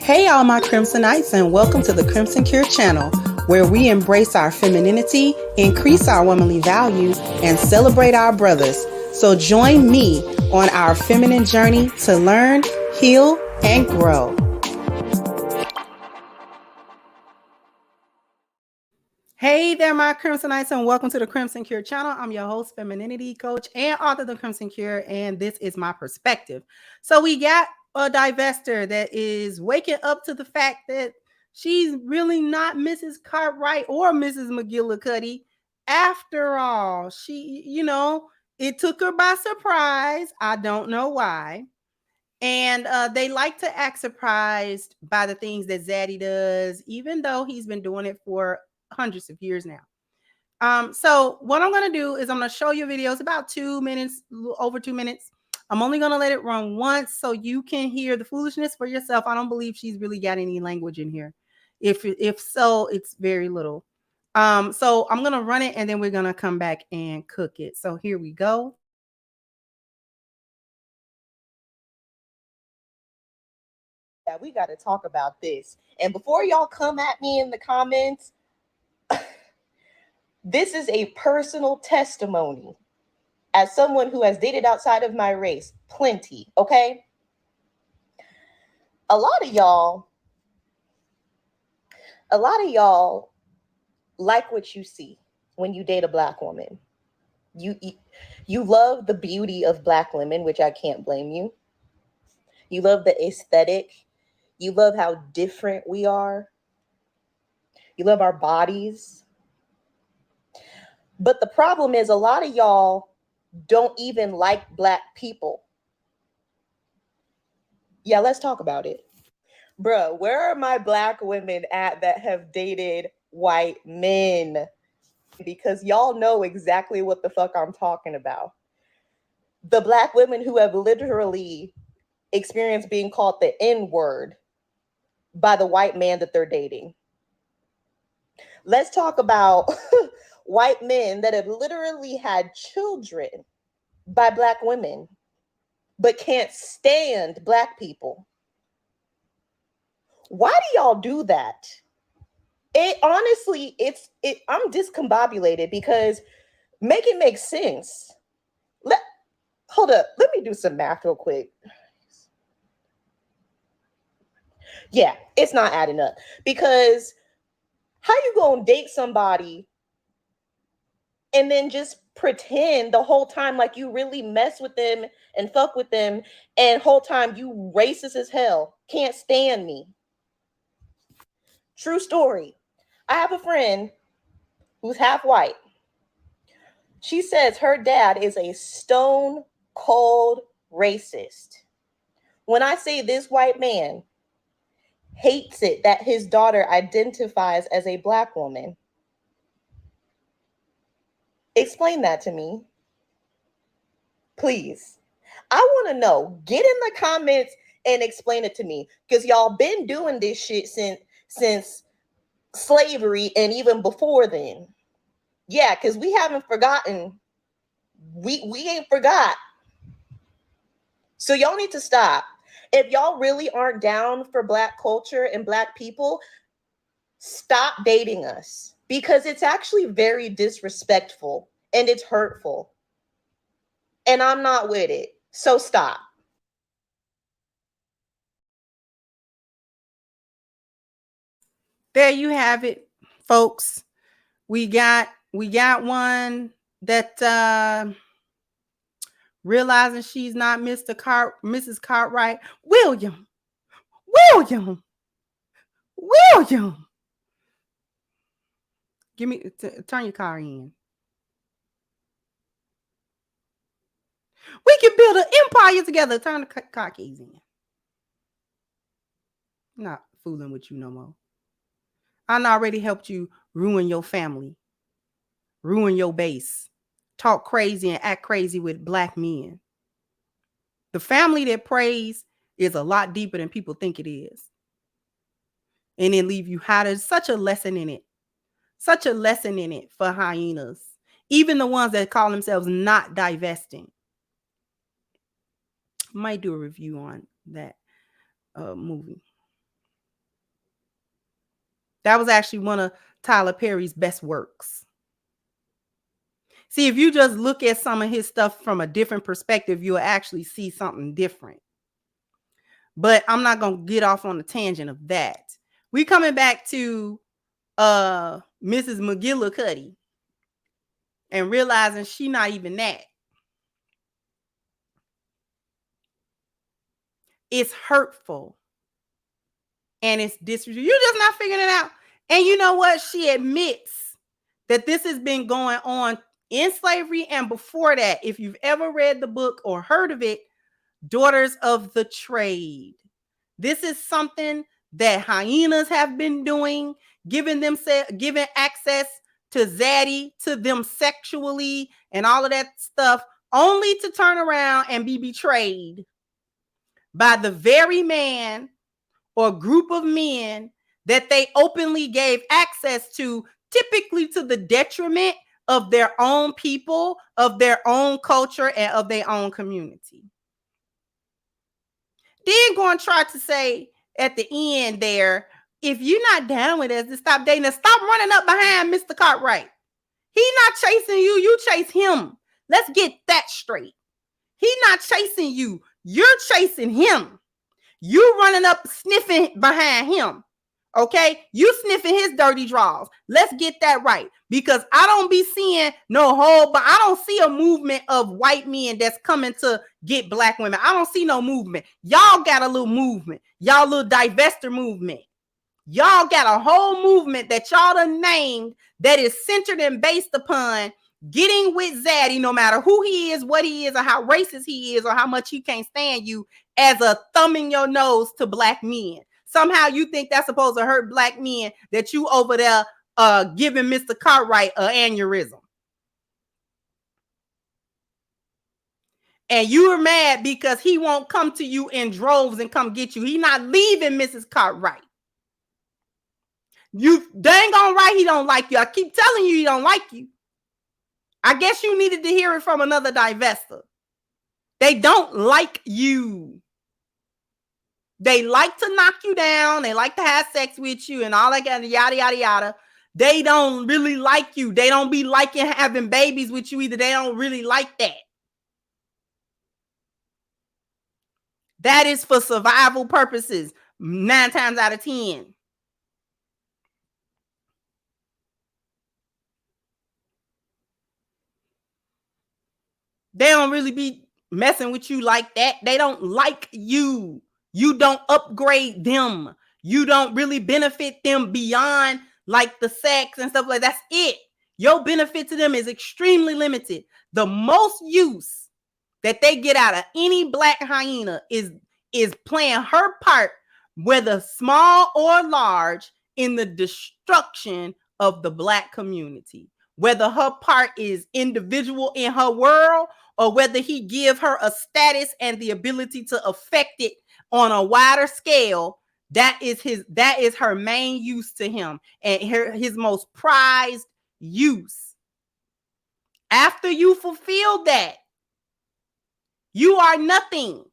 Hey, all my Crimsonites, and welcome to the Crimson Cure channel, where we embrace our femininity, increase our womanly value, and celebrate our brothers. So join me on our feminine journey to learn, heal, and grow. Hey there, my Crimsonites, and welcome to the Crimson Cure channel. I'm your host, femininity coach, and author of the Crimson Cure, and this is my perspective. So we got a divestor that is waking up to the fact that she's really not Mrs. Cartwright or Mrs. McGillicuddy. After all, it took her by surprise. I don't know why. And they like to act surprised by the things that Zaddy does, even though he's been doing it for hundreds of years now. So what I'm going to do is I'm going to show you videos about 2 minutes, over 2 minutes. I'm only going to let it run once so you can hear the foolishness for yourself. I don't believe she's really got any language in here. If so, it's very little. So I'm going to run it and then we're going to come back and cook it. So here we go. We got to talk about this. And before y'all come at me in the comments, this is a personal testimony as someone who has dated outside of my race, plenty, okay? A lot of y'all like what you see when you date a Black woman. You love the beauty of Black women, which I can't blame you. You love the aesthetic. You love how different we are. You love our bodies. But the problem is a lot of y'all don't even like Black people. Yeah, let's talk about it. Bruh, where are my Black women at that have dated white men? Because y'all know exactly what the fuck I'm talking about. The Black women who have literally experienced being called the N-word by the white man that they're dating. Let's talk about white men that have literally had children by Black women, but can't stand Black people. Why do y'all do that? It honestly, I'm discombobulated because make it make sense. Hold up, let me do some math real quick. Yeah, it's not adding up because how you gonna date somebody and then just pretend the whole time like you really mess with them and fuck with them, and whole time you racist as hell, can't stand me. True story. I have a friend who's half white. She says her dad is a stone cold racist. When I say this white man hates it that his daughter identifies as a Black woman. Explain that to me. Please. I want to know. Get in the comments and explain it to me. Because y'all been doing this shit since slavery and even before then. Yeah, because we haven't forgotten. We ain't forgot. So y'all need to stop. If y'all really aren't down for Black culture and Black people, stop dating us. Because it's actually very disrespectful and it's hurtful. And I'm not with it. So stop. There you have it, folks. We got one that realizing she's not Mrs. Cartwright. William. Give me turn your car in. We can build an empire together. Turn the car keys in. I'm not fooling with you no more. I already helped you ruin your family, ruin your base, talk crazy and act crazy with Black men. The family that prays is a lot deeper than people think it is. And then leave you high. There's such a lesson in it. Such a lesson in it for hyenas. Even the ones that call themselves not divesting. Might do a review on that movie. That was actually one of Tyler Perry's best works. See, if you just look at some of his stuff from a different perspective, you'll actually see something different. But I'm not going to get off on a tangent of that. We coming back to Mrs. McGillicuddy and realizing she not even that. It's hurtful and it's disrespectful. You're just not figuring it out. And you know what? She admits that this has been going on in slavery and before that. If you've ever read the book or heard of it, Daughters of the Trade. This is something that hyenas have been doing, giving access to zaddy to them sexually and all of that stuff, only to turn around and be betrayed by the very man or group of men that they openly gave access to, typically to the detriment of their own people, of their own culture, and of their own community. Then going to try to say at the end there, if you're not down with us, to stop dating us, stop running up behind Mr. Cartwright. He's not chasing you, you chase him. Let's get that straight. He's not chasing you, you're chasing him. You running up sniffing behind him. Okay, you sniffing his dirty drawers. Let's get that right, because I don't be seeing no whole, but I don't see a movement of white men that's coming to get black women. I don't see no movement. Y'all got a little movement. Y'all little divestor movement. Y'all got a whole movement that y'all done named that is centered and based upon getting with zaddy, no matter who he is, what he is, or how racist he is, or how much he can't stand you, as a thumbing your nose to black men. Somehow you think that's supposed to hurt black men, that you over there giving Mr. Cartwright an aneurysm. And you are mad because he won't come to you in droves and come get you. He not leaving Mrs. Cartwright. You dang on right he don't like you. I keep telling you he don't like you. I guess you needed to hear it from another divestor. They don't like you. They like to knock you down. They like to have sex with you and all that kind of yada, yada, yada. They don't really like you. They don't be liking having babies with you either. They don't really like that. That is for survival purposes, 9 times out of 10. They don't really be messing with you like that. They don't like you. You don't upgrade them. You don't really benefit them beyond like the sex and stuff like that. That's it. Your benefit to them is extremely limited. The most use that they get out of any black hyena is playing her part, whether small or large, in the destruction of the black community. Whether her part is individual in her world, or whether he give her a status and the ability to affect it on a wider scale, that is her main use to him, and his most prized use. After you fulfill that, you are nothing.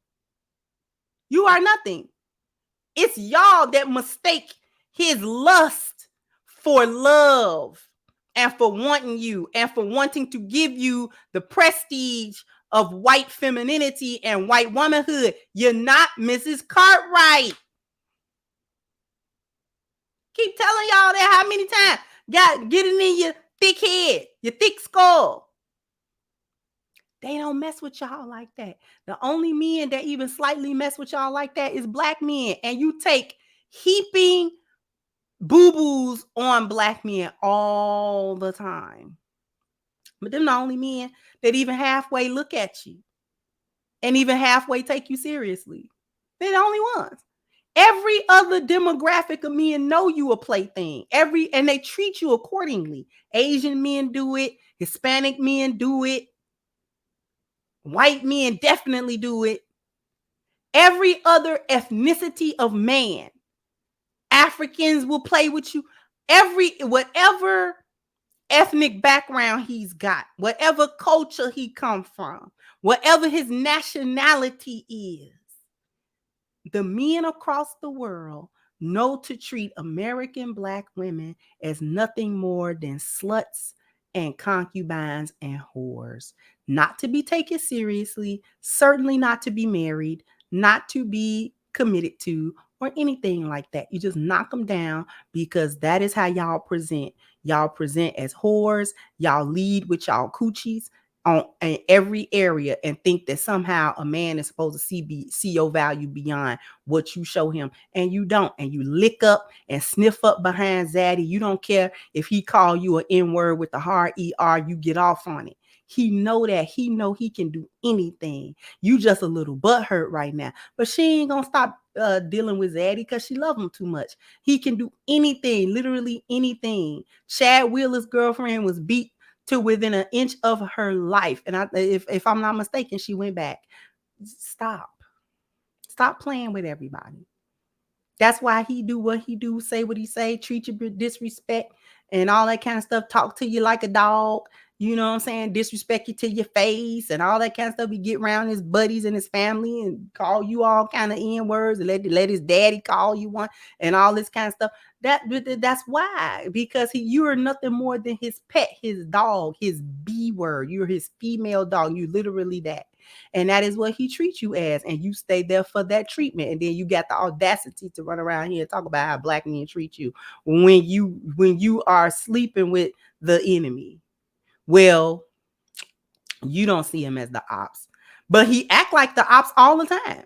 You are nothing. It's y'all that mistake his lust for love and for wanting you and for wanting to give you the prestige of white femininity and white womanhood. You're not Mrs. Cartwright. Keep telling y'all that how many times. Got getting in your thick head, your thick skull. They don't mess with y'all like that. The only men that even slightly mess with y'all like that is black men. And you take heaping boo-boos on black men all the time. But them the only men that even halfway look at you and even halfway take you seriously. They're the only ones. Every other demographic of men know you a plaything. And they treat you accordingly. Asian men do it. Hispanic men do it. White men definitely do it. Every other ethnicity of man. Africans will play with you. Whatever ethnic background he's got, whatever culture he comes from, whatever his nationality is, the men across the world know to treat American Black women as nothing more than sluts and concubines and whores, not to be taken seriously, certainly not to be married, not to be committed to, or anything like that. You just knock them down because that is how y'all present. Y'all present as whores, y'all lead with y'all coochies on in every area and think that somehow a man is supposed to see your value beyond what you show him, and you don't. And you lick up and sniff up behind zaddy. You don't care if he call you an n-word with the hard er, you get off on it. He know that. He know he can do anything. You just a little butthurt right now, but she ain't gonna stop dealing with zaddy because she love him too much. He can do anything, literally anything. Chad Wheeler's girlfriend was beat to within an inch of her life. And if I'm not mistaken, she went back. Stop playing with everybody. That's why he do what he do, say what he say, treat you with disrespect and all that kind of stuff. Talk to you like a dog. You know what I'm saying? Disrespect you to your face and all that kind of stuff. He get around his buddies and his family and call you all kind of N-words and let his daddy call you one and all this kind of stuff. That's why, because you are nothing more than his pet, his dog, his B word. You're his female dog. You literally that. And that is what he treats you as. And you stay there for that treatment. And then you got the audacity to run around here and talk about how Black men treat you when you are sleeping with the enemy. Well, you don't see him as the ops, but he act like the ops all the time.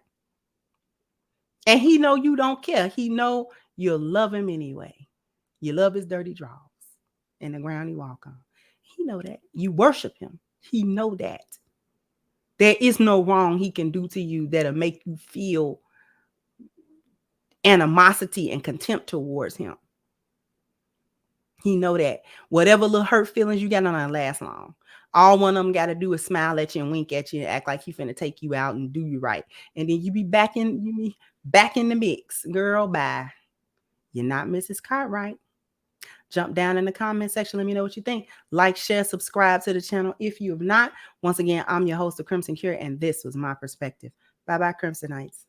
And he know you don't care. He know you'll love him anyway. You love his dirty draws and the ground he walk on. He know that. You worship him. He know that. There is no wrong he can do to you that'll make you feel animosity and contempt towards him. He know that. Whatever little hurt feelings you got, don't last long. All one of them got to do is smile at you and wink at you and act like he finna take you out and do you right. And then you be back in the mix. Girl, bye. You're not Mrs. Cartwright. Jump down in the comment section. Let me know what you think. Like, share, subscribe to the channel if you have not. Once again, I'm your host, The Crimson Cure, and this was my perspective. Bye-bye, Crimsonites.